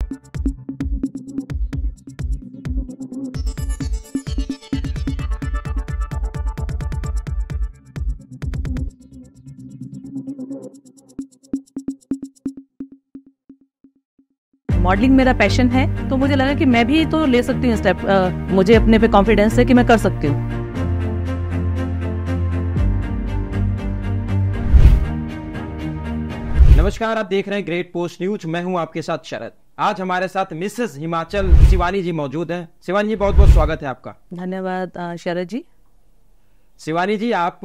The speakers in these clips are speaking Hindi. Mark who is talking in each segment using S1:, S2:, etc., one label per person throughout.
S1: मॉडलिंग मेरा पैशन है, तो मुझे लगा कि मैं भी तो ले सकती हूँ स्टेप। मुझे अपने पे कॉन्फिडेंस है कि मैं कर सकती हूँ।
S2: नमस्कार, आप देख रहे हैं ग्रेट पोस्ट न्यूज। मैं हूं आपके साथ शरद। आज हमारे साथ मिसेस हिमाचल शिवानी जी मौजूद हैं। शिवानी जी, बहुत बहुत स्वागत है आपका।
S1: धन्यवाद शरद जी।
S2: शिवानी जी, आप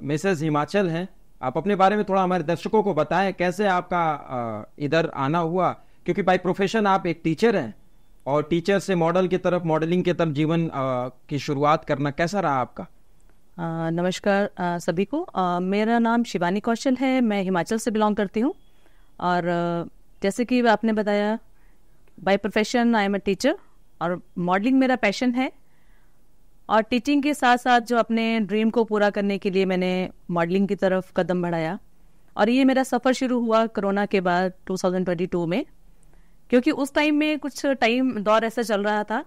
S2: मिसेस हिमाचल हैं। आप अपने बारे में थोड़ा हमारे दर्शकों को बताएं, कैसे आपका इधर आना हुआ, क्योंकि बाय प्रोफेशन आप एक टीचर हैं और टीचर से मॉडलिंग की तरफ जीवन की शुरुआत करना कैसा रहा आपका?
S1: नमस्कार सभी को। मेरा नाम शिवानी कौशल है। मैं हिमाचल से बिलोंग करती हूँ और जैसे कि आपने बताया, by profession I am a teacher और मॉडलिंग मेरा पैशन है। और टीचिंग के साथ साथ जो अपने ड्रीम को पूरा करने के लिए मैंने मॉडलिंग की तरफ कदम बढ़ाया। और ये मेरा सफ़र शुरू हुआ कोरोना के बाद 2022 में, क्योंकि उस टाइम में कुछ दौर ऐसा चल रहा था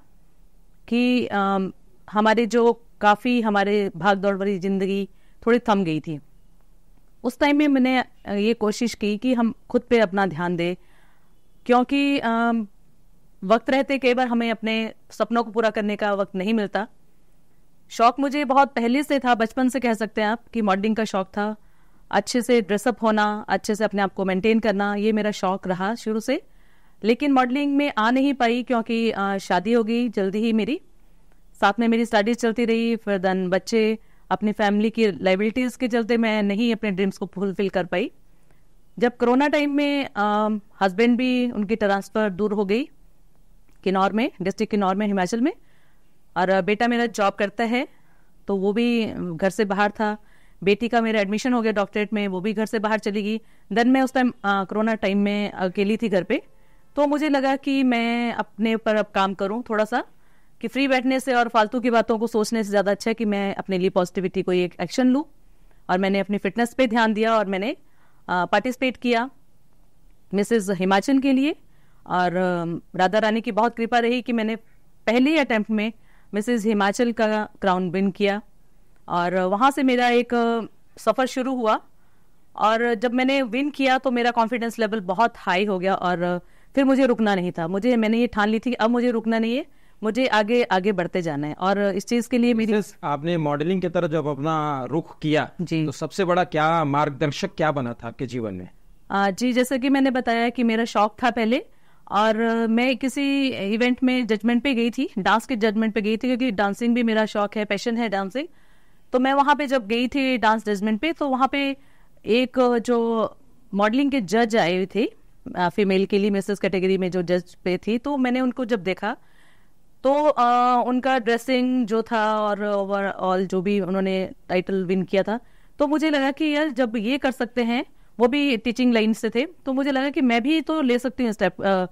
S1: कि हमारे जो काफ़ी हमारे भाग दौड़ वाली ज़िंदगी थोड़ी थम गई थी। उस टाइम में मैंने ये कोशिश की कि हम खुद पे अपना ध्यान दें, क्योंकि वक्त रहते कई बार हमें अपने सपनों को पूरा करने का वक्त नहीं मिलता। शौक़ मुझे बहुत पहले से था, बचपन से कह सकते हैं आप कि मॉडलिंग का शौक़ था। अच्छे से ड्रेसअप होना, अच्छे से अपने आप को मेंटेन करना, ये मेरा शौक़ रहा शुरू से। लेकिन मॉडलिंग में आ नहीं पाई क्योंकि शादी हो गई जल्दी ही मेरी। साथ में मेरी स्टडीज़ चलती रही, फिर देन बच्चे, अपनी फैमिली की लाइबिलिटीज़ के चलते मैं नहीं अपने ड्रीम्स को फुलफिल कर पाई। जब कोरोना टाइम में हस्बैंड भी, उनकी ट्रांसफ़र दूर हो गई किन्नौर में, डिस्ट्रिक्ट किन्नौर में, हिमाचल में। और बेटा मेरा जॉब करता है, तो वो भी घर से बाहर था। बेटी का मेरा एडमिशन हो गया डॉक्टरेट में, वो भी घर से बाहर चली गई। देन मैं उस टाइम कोरोना टाइम में अकेली थी घर पे। तो मुझे लगा कि मैं अपने ऊपर अब काम करूं थोड़ा सा, कि फ्री बैठने से और फालतू की बातों को सोचने से ज़्यादा अच्छा है कि मैं अपने लिए पॉजिटिविटी को एक एक्शन लूं। और मैंने अपनी फिटनेस पे ध्यान दिया और मैंने पार्टिसिपेट किया मिसेस हिमाचल के लिए। और राधा रानी की बहुत कृपा रही कि मैंने पहले अटेम्प्ट में मिसेस हिमाचल का क्राउन विन किया। और वहाँ से मेरा एक सफ़र शुरू हुआ। और जब मैंने विन किया तो मेरा कॉन्फिडेंस लेवल बहुत हाई हो गया और फिर मुझे रुकना नहीं था। मैंने ये ठान ली थी कि अब मुझे रुकना नहीं है, मुझे आगे आगे बढ़ते जाना है। और इस चीज़ के लिए मेरी
S2: आपने मॉडलिंग की तरफ जब अपना रुख किया जी, तो सबसे बड़ा क्या मार्गदर्शक क्या बना था आपके जीवन में?
S1: जी, जैसे कि मैंने बताया कि मेरा शौक था पहले, और मैं किसी इवेंट में जजमेंट पे गई थी, डांस के जजमेंट पे गई थी, क्योंकि डांसिंग भी मेरा शौक है, पैशन है डांसिंग। तो मैं वहाँ पे जब गई थी डांस जजमेंट पे, तो वहाँ पे एक जो मॉडलिंग के जज आए हुए थे फीमेल के लिए, मिसेस कैटेगरी में जो जज पे थी, तो मैंने उनको जब देखा तो उनका ड्रेसिंग जो था और ओवरऑल जो भी उन्होंने टाइटल विन किया था, तो मुझे लगा कि यार जब ये कर सकते हैं, वो भी टीचिंग लाइन से थे, तो मुझे लगा कि मैं भी तो ले सकती हूँ स्टेप।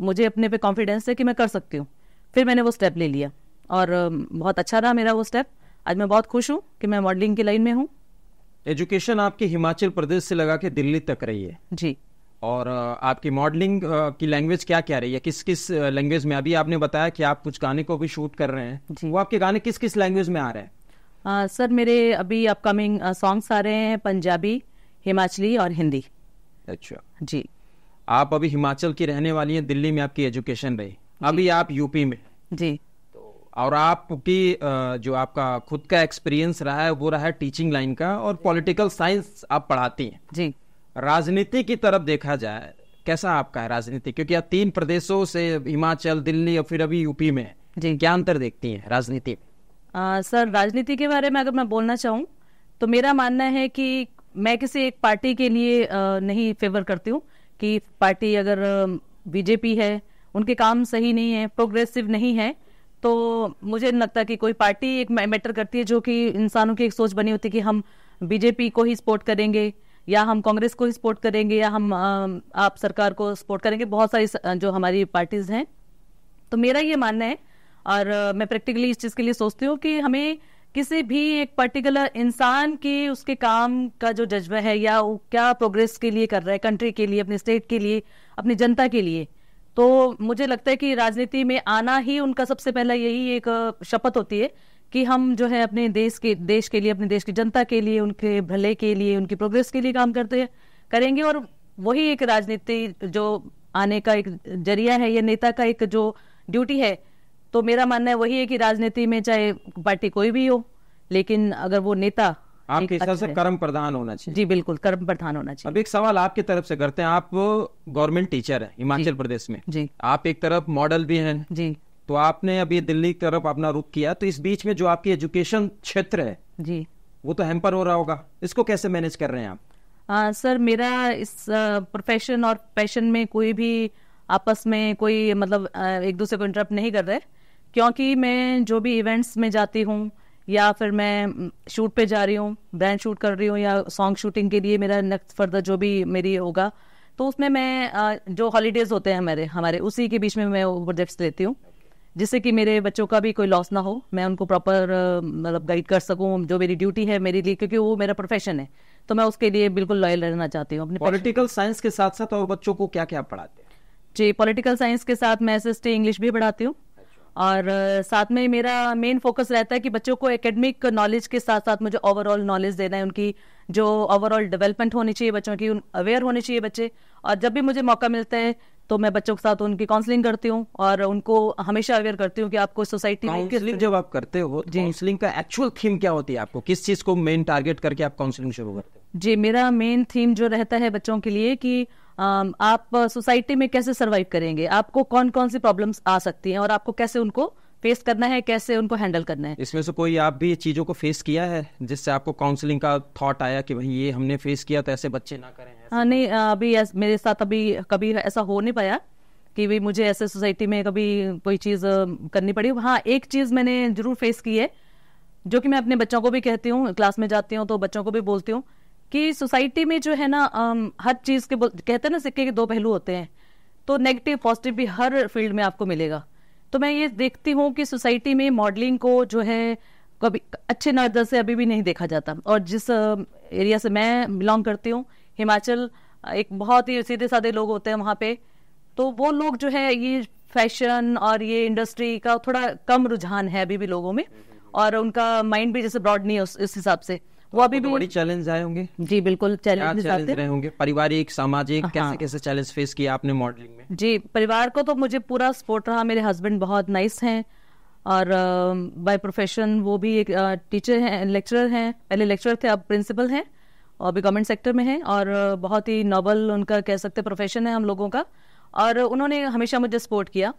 S1: मुझे अपने पे कॉन्फिडेंस है कि मैं कर सकती हूँ। फिर मैंने वो स्टेप ले लिया और बहुत अच्छा रहा मेरा वो स्टेप। आज मैं बहुत खुश हूँ कि मैं मॉडलिंग की लाइन में हूँ।
S2: एजुकेशन आपकी हिमाचल प्रदेश से लगा के दिल्ली तक रही है
S1: जी। और
S2: आपकी मॉडलिंग की लैंग्वेज क्या क्या रही है? किस किस लैंग्वेज में? अभी आपने बताया कि आप कुछ गाने को भी शूट कर रहे हैं, वो आपके गाने किस किस लैंग्वेज में आ रहे हैं?
S1: सर, मेरे अभी अपकमिंग सॉन्ग्स आ रहे हैं पंजाबी, हिमाचली और हिंदी।
S2: अच्छा
S1: जी।
S2: आप अभी हिमाचल की रहने वाली हैं, दिल्ली में आपकी एजुकेशन रही, अभी आप यूपी में
S1: जी।
S2: और आपकी जो आपका खुद का एक्सपीरियंस रहा है वो रहा है टीचिंग लाइन का, और पॉलिटिकल साइंस आप पढ़ाती हैं
S1: जी।
S2: राजनीति की तरफ देखा जाए, कैसा आपका है राजनीति? क्योंकि आप 3 प्रदेशों से, हिमाचल, दिल्ली और फिर अभी यूपी में जी, क्या अंतर देखती हैं राजनीति में?
S1: सर, राजनीति के बारे में अगर मैं बोलना चाहूँ तो मेरा मानना है कि मैं किसी एक पार्टी के लिए नहीं फेवर करती हूँ कि पार्टी अगर बीजेपी है, उनके काम सही नहीं है, प्रोग्रेसिव नहीं है, तो मुझे नहीं लगता कि कोई पार्टी एक मैटर करती है, जो कि इंसानों की एक सोच बनी होती है कि हम बीजेपी को ही सपोर्ट करेंगे या हम कांग्रेस को ही सपोर्ट करेंगे या हम आप सरकार को सपोर्ट करेंगे। बहुत सारी जो हमारी पार्टीज हैं, तो मेरा ये मानना है और मैं प्रैक्टिकली इस चीज़ के लिए सोचती हूँ कि हमें किसी भी एक पर्टिकुलर इंसान के उसके काम का जो जज्बा है या वो क्या प्रोग्रेस के लिए कर रहा है, कंट्री के लिए, अपने स्टेट के लिए, अपनी जनता के लिए, तो मुझे लगता है कि राजनीति में आना ही उनका सबसे पहला यही एक शपथ होती है कि हम जो है अपने देश के लिए, अपने देश की जनता के लिए, उनके भले के लिए, उनकी प्रोग्रेस के लिए काम करेंगे। और वही एक राजनीति जो आने का एक जरिया है, ये नेता का एक जो ड्यूटी है। तो मेरा मानना है वही है कि राजनीति में चाहे पार्टी कोई भी हो, लेकिन अगर वो नेता
S2: आपके हिसाब से कर्म प्रधान होना चाहिए।
S1: जी बिल्कुल, कर्म प्रधान होना चाहिए।
S2: अब एक सवाल आपकी तरफ से करते हैं, आप गवर्नमेंट टीचर हैं हिमाचल प्रदेश में
S1: जी।
S2: आप एक तरफ मॉडल भी हैं
S1: जी।
S2: तो आपने अभी दिल्ली की तरफ अपना रुख किया, तो इस बीच में जो आपकी एजुकेशन क्षेत्र है
S1: जी,
S2: वो तो हैम्पर हो रहा होगा, इसको कैसे मैनेज कर रहे हैं आप?
S1: सर, मेरा इस प्रोफेशन और पैशन में कोई भी आपस में कोई मतलब एक दूसरे को इंटरप्ट नहीं कर रहे, क्योंकि मैं जो भी इवेंट्स में जाती हूँ या फिर मैं शूट पे जा रही हूँ, ब्रांड शूट कर रही हूँ या सॉन्ग शूटिंग के लिए मेरा नेक्स्ट फर्दर जो भी मेरी होगा, तो उसमें मैं जो हॉलीडेज होते हैं हमारे उसी के बीच में मैं वो प्रोजेक्ट्स लेती हूँ, जिससे कि मेरे बच्चों का भी कोई लॉस ना हो, मैं उनको प्रॉपर मतलब गाइड कर सकूँ, जो मेरी ड्यूटी है मेरे लिए, क्योंकि वो मेरा प्रोफेशन है, तो मैं उसके लिए बिल्कुल लॉयल रहना चाहती हूँ अपने।
S2: पॉलिटिकल साइंस के साथ साथ और बच्चों को क्या क्या पढ़ाते हैं?
S1: जी, पॉलिटिकल साइंस के साथ मैं एसएसटी इंग्लिश भी पढ़ाती हूँ, और साथ में मेरा मेन फोकस रहता है कि बच्चों को एकेडमिक नॉलेज के साथ साथ मुझे ओवरऑल नॉलेज देना है, उनकी जो ओवरऑल डेवलपमेंट होनी चाहिए बच्चों की, अवेयर होने चाहिए बच्चे। और जब भी मुझे मौका मिलता है तो मैं बच्चों के साथ उनकी काउंसलिंग करती हूँ और उनको हमेशा अवेयर करती हूँ कि आपको सोसाइटी में
S2: जब आप करते हो काउंसलिंग का एक्चुअल थीम क्या होती है? आपको किस चीज को मेन टारगेट करके आप काउंसलिंग शुरू करते हो?
S1: जी, मेरा मेन थीम जो रहता है बच्चों के लिए कि आप सोसाइटी में कैसे सर्वाइव करेंगे, आपको कौन कौन सी प्रॉब्लम्स आ सकती हैं और आपको कैसे उनको फेस करना है, कैसे उनको हैंडल करना है।
S2: इसमें से कोई आप भी चीजों को फेस किया है जिससे आपको काउंसलिंग का थॉट आया कि भाई ये हमने फेस किया तो ऐसे बच्चे ना करें?
S1: हाँ, नहीं, अभी मेरे साथ अभी कभी ऐसा हो नहीं पाया कि भाई मुझे ऐसे सोसाइटी में कभी कोई चीज करनी पड़ी। हाँ, एक चीज मैंने जरूर फेस की है, जो कि मैं अपने बच्चों को भी कहती हूँ, क्लास में जाती हूँ तो बच्चों को भी बोलती हूँ कि सोसाइटी में जो है ना हर चीज के कहते हैं ना सिक्के के दो पहलू होते हैं, तो नेगेटिव पॉजिटिव भी हर फील्ड में आपको मिलेगा। तो मैं ये देखती हूँ कि सोसाइटी में मॉडलिंग को जो है कभी अच्छे नजर से अभी भी नहीं देखा जाता, और जिस एरिया से मैं बिलोंग करती हूँ हिमाचल, एक बहुत ही सीधे साधे लोग होते हैं वहाँ पे, तो वो लोग जो है ये फैशन और ये इंडस्ट्री का थोड़ा कम रुझान है अभी भी लोगों में, और उनका माइंड भी जैसे ब्रॉड नहीं है इस हिसाब से, वो अभी भी
S2: बड़ी चैलेंज आए होंगे।
S1: जी बिल्कुल, चैलेंज
S2: रहे होंगे, पारिवारिक सामाजिक,
S1: हाँ।
S2: कैसे कैसे चैलेंज फेस किया आपने मॉडलिंग में?
S1: जी, परिवार को तो मुझे पूरा सपोर्ट रहा, मेरे हस्बैंड बहुत नाइस हैं, और बाय प्रोफेशन वो भी एक टीचर हैं, लेक्चरर हैं, पहले लेक्चरर थे अब प्रिंसिपल हैं, और भी गवर्नमेंट सेक्टर में हैं, और बहुत ही नोबल उनका कह सकते प्रोफेशन है हम लोगों का, और उन्होंने हमेशा मुझे सपोर्ट किया,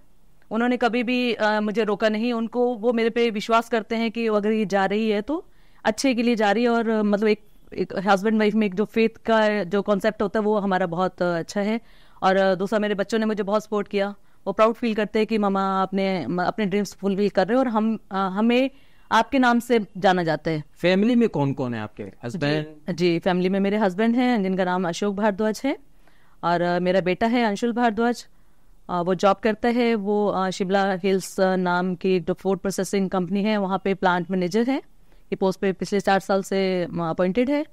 S1: उन्होंने कभी भी मुझे रोका नहीं, उनको वो मेरे पे विश्वास करते हैं कि अगर ये जा रही है तो अच्छे के लिए जा रही है, और मतलब एक हस्बैंड वाइफ में एक जो फेथ का जो कॉन्सेप्ट होता है वो हमारा बहुत अच्छा है। और दूसरा, मेरे बच्चों ने मुझे बहुत सपोर्ट किया, वो प्राउड फील करते हैं कि मामा आपने अपने ड्रीम्स फुलफिल कर रहे हो और हमें आपके नाम से जाना जाता है।
S2: फैमिली में कौन कौन है आपके? हस्बैंड?
S1: जी, फैमिली में मेरे हस्बैंड हैं जिनका नाम अशोक भारद्वाज है, और मेरा बेटा है अंशुल भारद्वाज, वो जॉब करता है, वो शिमला हिल्स नाम की जो फूड प्रोसेसिंग कंपनी है वहाँ पे प्लांट मैनेजर है, ये पोस्ट पे पिछले 4 साल से अपॉइंटेड है।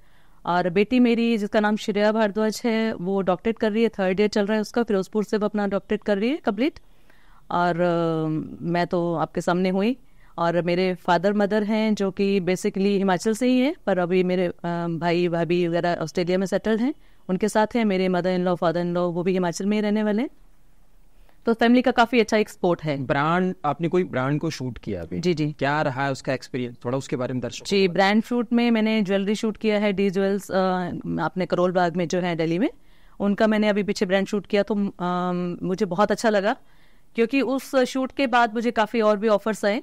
S1: और बेटी मेरी जिसका नाम श्रेया भारद्वाज है, वो डॉक्टरेट कर रही है, 3rd ईयर चल रहा है उसका, फिरोजपुर से वो अपना डॉक्टरेट कर रही है कंप्लीट। और मैं तो आपके सामने हुई, और मेरे फादर मदर हैं जो कि बेसिकली हिमाचल से ही हैं, पर अभी मेरे भाई भाभी वगैरह ऑस्ट्रेलिया में सेटल्ड हैं, उनके साथ हैं। मेरे mother in law father in law वो भी हिमाचल में ही रहने वाले हैं, तो फैमिली का काफी अच्छा एक सपोर्ट है।
S2: ब्रांड, आपने कोई ब्रांड को शूट किया अभी?
S1: जी जी।
S2: क्या रहा है उसका एक्सपीरियंस, थोड़ा उसके बारे में दर्शकों?
S1: जी, ब्रांड शूट में मैंने ज्वेलरी शूट किया है, डी ज्वेल्स अपने करोल बाग में जो है दिल्ली में, उनका मैंने अभी पीछे ब्रांड शूट किया, तो मुझे बहुत अच्छा लगा, क्योंकि उस शूट के बाद मुझे काफ़ी और भी ऑफर्स आए,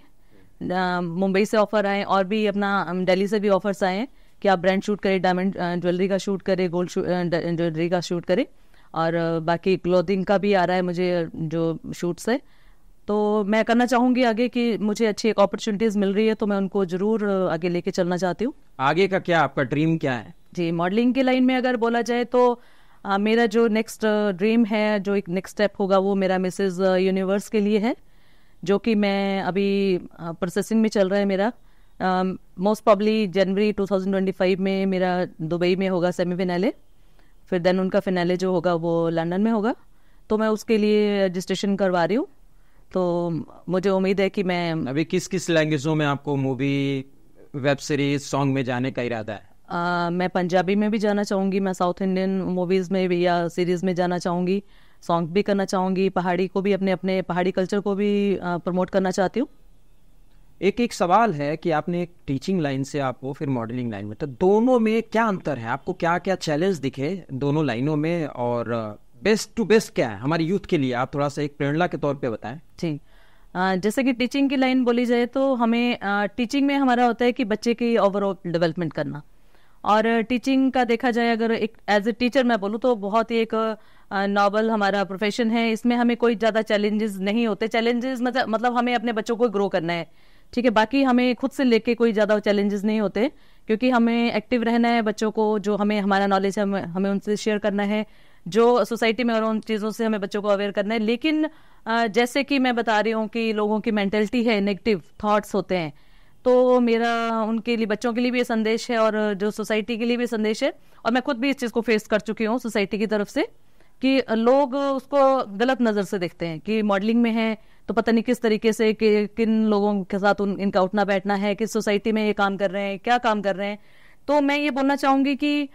S1: मुंबई से ऑफर आए और भी अपना दिल्ली से भी ऑफर्स आए कि आप ब्रांड शूट करें, डायमंड ज्वेलरी का शूट करें, गोल्ड ज्वेलरी का शूट करें, और बाकी क्लोथिंग का भी आ रहा है मुझे जो शूट्स है। तो मैं करना चाहूँगी आगे कि मुझे अच्छी एक अपॉर्चुनिटीज़ मिल रही है, तो मैं उनको ज़रूर आगे लेके चलना चाहती हूँ।
S2: आगे का क्या आपका ड्रीम क्या है?
S1: जी, मॉडलिंग के लाइन में अगर बोला जाए तो मेरा जो नेक्स्ट ड्रीम है, जो एक नेक्स्ट स्टेप होगा, वो मेरा मिसेस यूनिवर्स के लिए है, जो कि मैं अभी प्रोसेसिंग में चल रहा है मेरा। मोस्ट प्रॉब्ली जनवरी 2025 में मेरा दुबई में होगा सेमीफिनाले, फिर देन उनका फिनाले जो होगा वो लंदन में होगा। तो मैं उसके लिए रजिस्ट्रेशन करवा रही हूँ। तो मुझे उम्मीद है कि मैं
S2: अभी किस किस लैंग्वेजों में आपको मूवी, वेब सीरीज, सॉन्ग में जाने का इरादा है?
S1: मैं पंजाबी में भी जाना चाहूँगी, मैं साउथ इंडियन मूवीज़ में भी या सीरीज़ में जाना चाहूँगी, सॉन्ग भी करना चाहूँगी, पहाड़ी को भी, अपने अपने पहाड़ी कल्चर को भी प्रमोट करना चाहती हूँ।
S2: एक सवाल है कि आपने एक टीचिंग लाइन से आपको फिर मॉडलिंग लाइन में, तो दोनों में क्या अंतर है? आपको क्या क्या चैलेंज दिखे दोनों लाइनों में, और बेस्ट टू बेस्ट क्या है हमारी यूथ के लिए? आप थोड़ा सा एक प्रेरणा के तौर पे बताएं।
S1: जी, जैसे कि टीचिंग की लाइन बोली जाए तो हमें टीचिंग में हमारा होता है कि बच्चे की ओवरऑल डेवलपमेंट करना। और टीचिंग का देखा जाए, अगर एक एज ए टीचर मैं बोलूँ तो बहुत ही एक नॉबल हमारा प्रोफेशन है। इसमें हमें कोई ज़्यादा चैलेंजेस नहीं होते। चैलेंजेस मतलब हमें अपने बच्चों को ग्रो करना है, ठीक है। बाकी हमें खुद से लेके कोई ज़्यादा चैलेंजेस नहीं होते, क्योंकि हमें एक्टिव रहना है। बच्चों को जो हमें हमारा नॉलेज है हमें उनसे शेयर करना है, जो सोसाइटी में और उन चीज़ों से हमें बच्चों को अवेयर करना है। लेकिन जैसे कि मैं बता रही हूँ कि लोगों की मेंटेलिटी है, नेगेटिव थॉट्स होते हैं, तो मेरा उनके लिए, बच्चों के लिए भी ये संदेश है और जो सोसाइटी के लिए भी संदेश है। और मैं खुद भी इस चीज़ को फेस कर चुकी हूँ सोसाइटी की तरफ से, कि लोग उसको गलत नज़र से देखते हैं कि मॉडलिंग में है तो पता नहीं किस तरीके से, कि किन लोगों के साथ इनका उठना बैठना है, किस सोसाइटी में ये काम कर रहे हैं, क्या काम कर रहे हैं। तो मैं ये बोलना चाहूँगी कि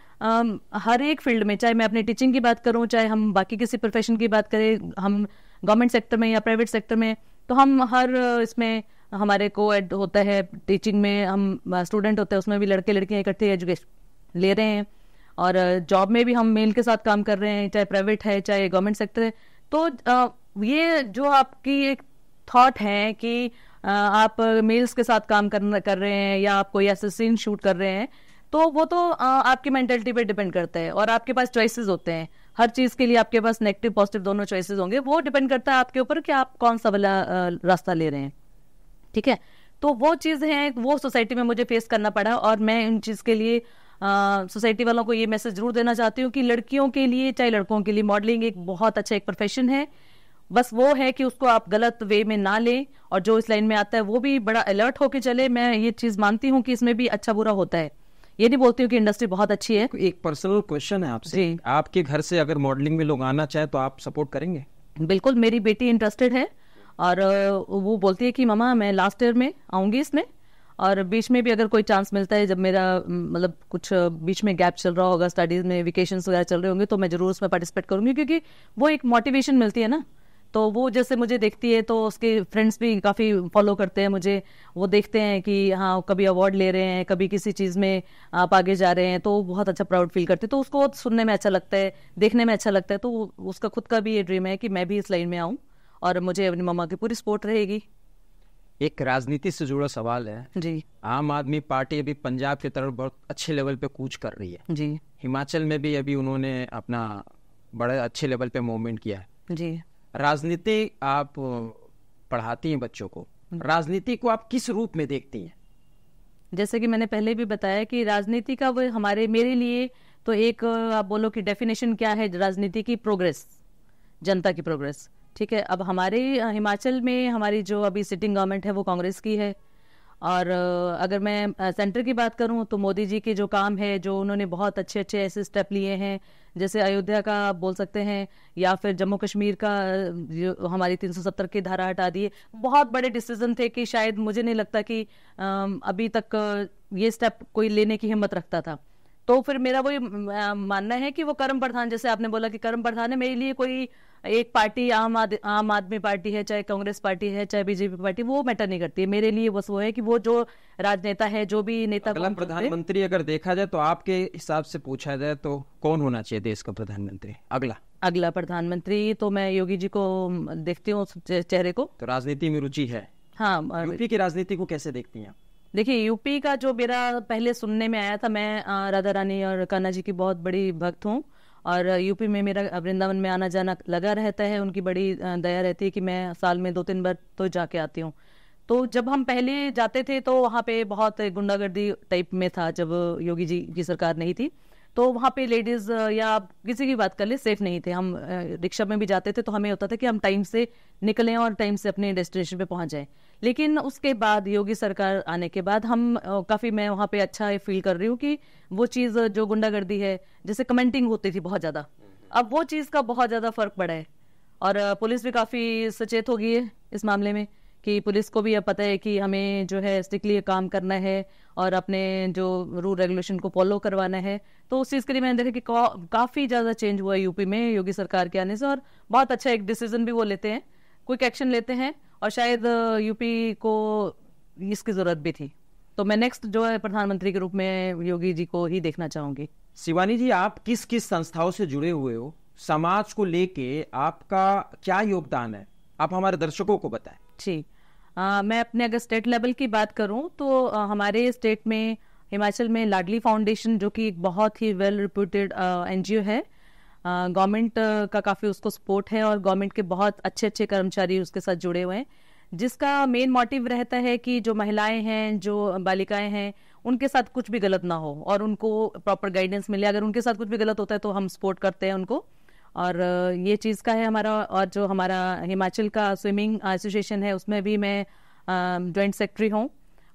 S1: हर एक फील्ड में, चाहे मैं अपनी टीचिंग की बात करूँ, चाहे हम बाकी किसी प्रोफेशन की बात करें, हम गवर्नमेंट सेक्टर में या प्राइवेट सेक्टर में, तो हम हर इसमें हमारे को-एड होता है। टीचिंग में हम स्टूडेंट होते हैं, उसमें भी लड़के लड़कियाँ इकट्ठे एजुकेशन ले रहे हैं। और जॉब में भी हम मेल के साथ काम कर रहे हैं, चाहे प्राइवेट है चाहे गवर्नमेंट सेक्टर है। तो ये जो आपकी एक थॉट है कि आप मेल्स के साथ काम कर रहे हैं या आप कोई ऐसे सीन शूट कर रहे हैं, तो वो तो आपकी मेंटेलिटी पे डिपेंड करता है। और आपके पास चॉइसेस होते हैं, हर चीज़ के लिए आपके पास नेगेटिव पॉजिटिव दोनों चॉइसेस होंगे। वो डिपेंड करता है आपके ऊपर कि आप कौन सा वाला रास्ता ले रहे हैं, ठीक है। तो वो चीज़ है, वो सोसाइटी में मुझे फेस करना पड़ा। और मैं इन चीज़ के लिए सोसाइटी वालों को ये मैसेज जरूर देना चाहती हूँ कि लड़कियों के लिए चाहे लड़कों के लिए मॉडलिंग एक बहुत अच्छा एक प्रोफेशन है। बस वो है कि उसको आप गलत वे में ना लें, और जो इस लाइन में आता है वो भी बड़ा अलर्ट होके चले। मैं ये चीज़ मानती हूँ कि इसमें भी अच्छा बुरा होता है, ये नहीं बोलती हूँ कि इंडस्ट्री बहुत अच्छी है।
S2: एक पर्सनल क्वेश्चन है आपसे, आपके घर से अगर मॉडलिंग में लोग आना चाहे तो आप सपोर्ट करेंगे?
S1: बिल्कुल, मेरी बेटी इंटरेस्टेड है और वो बोलती है कि मम्मा मैं लास्ट ईयर में आऊँगी इसमें, और बीच में भी अगर कोई चांस मिलता है, जब मेरा मतलब कुछ बीच में गैप चल रहा होगा, स्टडीज़ में वेकेशंस वगैरह चल रहे होंगे, तो मैं ज़रूर उसमें पार्टिसिपेट करूँगी, क्योंकि वो एक मोटिवेशन मिलती है ना। तो वो जैसे मुझे देखती है तो उसके फ्रेंड्स भी काफ़ी फॉलो करते हैं मुझे, वो देखते हैं कि हाँ कभी अवार्ड ले रहे हैं, कभी किसी चीज़ में आप आगे जा रहे हैं, तो बहुत अच्छा प्राउड फील करते हैं। तो उसको सुनने में अच्छा लगता है, देखने में अच्छा लगता है। तो उसका खुद का भी ये ड्रीम है कि मैं भी इस लाइन में आऊँ, और मुझे अपनी मम्मा की पूरी सपोर्ट रहेगी।
S2: एक राजनीति से जुड़ा सवाल है
S1: जी।
S2: आम आदमी पार्टी अभी पंजाब की तरफ बहुत अच्छे लेवल पे कूच कर रही है
S1: जी।
S2: हिमाचल में भी अभी उन्होंने अपना बड़े अच्छे लेवल पे मूवमेंट किया है
S1: जी।
S2: राजनीति आप पढ़ाती हैं बच्चों को, राजनीति को आप किस रूप में देखती हैं?
S1: जैसे कि मैंने पहले भी बताया कि राजनीति का वो मेरे लिए तो एक आप बोलो कि डेफिनेशन क्या है राजनीति की? प्रोग्रेस, जनता की प्रोग्रेस, ठीक है। अब हमारे हिमाचल में हमारी जो अभी सिटिंग गवर्नमेंट है वो कांग्रेस की है, और अगर मैं सेंटर की बात करूं तो मोदी जी के जो काम है, जो उन्होंने बहुत अच्छे अच्छे ऐसे स्टेप लिए हैं, जैसे अयोध्या का आप बोल सकते हैं, या फिर जम्मू कश्मीर का जो हमारी 370 की धारा हटा दिए, बहुत बड़े डिसीजन थे कि शायद मुझे नहीं लगता कि अभी तक ये स्टेप कोई लेने की हिम्मत रखता था। तो फिर मेरा वही मानना है कि वो कर्म प्रधान, जैसे आपने बोला कि कर्म प्रधान है, मेरे लिए कोई एक पार्टी आम आदमी पार्टी है, चाहे कांग्रेस पार्टी है, चाहे बीजेपी पार्टी, वो मैटर नहीं करती है मेरे लिए। बस वो है कि वो जो राजनेता है, जो भी नेता,
S2: अगला प्रधानमंत्री अगर देखा जाए तो आपके हिसाब से पूछा जाए तो कौन होना चाहिए देश का प्रधानमंत्री? अगला
S1: प्रधानमंत्री तो मैं योगी जी को देखती हूँ, चेहरे को।
S2: तो राजनीति में रुचि है?
S1: हाँ।
S2: यूपी की राजनीति को कैसे देखती हैं?
S1: देखिए, यूपी का जो मेरा पहले सुनने में आया था, मैं राधा रानी और कान्हा जी की बहुत बड़ी भक्त हूँ, और यूपी में मेरा वृंदावन में आना जाना लगा रहता है। उनकी बड़ी दया रहती है कि मैं साल में 2-3 बार तो जाके आती हूँ। तो जब हम पहले जाते थे तो वहाँ पे बहुत गुंडागर्दी टाइप में था, जब योगी जी की सरकार नहीं थी, तो वहाँ पे लेडीज या आप किसी की बात कर ले, सेफ नहीं थे। हम रिक्शा में भी जाते थे तो हमें होता था कि हम टाइम से निकलें और टाइम से अपने डेस्टिनेशन पे पहुँच जाएं। लेकिन उसके बाद योगी सरकार आने के बाद हम काफ़ी, मैं वहाँ पे अच्छा फील कर रही हूँ कि वो चीज़ जो गुंडागर्दी है, जैसे कमेंटिंग होती थी बहुत ज़्यादा, अब वो चीज़ का बहुत ज़्यादा फर्क पड़ा है। और पुलिस भी काफ़ी सचेत हो गई है इस मामले में कि पुलिस को भी अब पता है कि हमें जो है स्ट्रिक्टली काम करना है और अपने जो रूल रेगुलेशन को फॉलो करवाना है। तो उस चीज़ के लिए मैंने देखा कि काफ़ी ज़्यादा चेंज हुआ है यूपी में योगी सरकार के आने से, और बहुत अच्छा एक डिसीजन भी वो लेते हैं, क्विक एक्शन लेते हैं, और शायद यूपी को इसकी ज़रूरत भी थी। तो मैं नेक्स्ट जो है प्रधानमंत्री के रूप में योगी जी को ही देखना चाहूँगी।
S2: शिवानी जी, आप किस किस संस्थाओं से जुड़े हुए हो? समाज को लेके आपका क्या योगदान है? आप हमारे दर्शकों को बताएं।
S1: जी, मैं अपने अगर स्टेट लेवल की बात करूं तो हमारे स्टेट में हिमाचल में लाडली फाउंडेशन, जो कि एक बहुत ही वेल रिप्यूटेड एनजीओ है, गवर्नमेंट का काफ़ी उसको सपोर्ट है और गवर्नमेंट के बहुत अच्छे अच्छे कर्मचारी उसके साथ जुड़े हुए हैं, जिसका मेन मोटिव रहता है कि जो महिलाएं हैं, जो बालिकाएं हैं, उनके साथ कुछ भी गलत ना हो और उनको प्रॉपर गाइडेंस मिले। अगर उनके साथ कुछ भी गलत होता है तो हम सपोर्ट करते हैं उनको, और ये चीज़ का है हमारा। और जो हमारा हिमाचल का स्विमिंग एसोसिएशन है उसमें भी मैं जॉइंट सेक्रेटरी हूँ,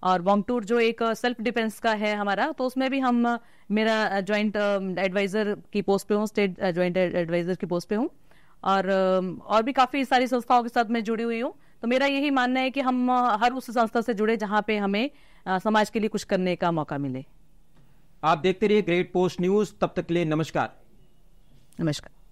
S1: और वॉन्गटूर जो एक सेल्फ डिफेंस का है हमारा, तो उसमें भी मेरा जॉइंट एडवाइज़र की पोस्ट पे हूँ, स्टेट जॉइंट एडवाइज़र की पोस्ट पे हूँ, और भी काफ़ी सारी संस्थाओं के साथ मैं जुड़ी हुई हूँ। तो मेरा यही मानना है कि हम हर उस संस्था से जुड़े जहाँ पे हमें समाज के लिए कुछ करने का मौका मिले।
S2: आप देखते रहिए ग्रेट पोस्ट न्यूज़। तब तक के लिए नमस्कार।
S1: नमस्कार।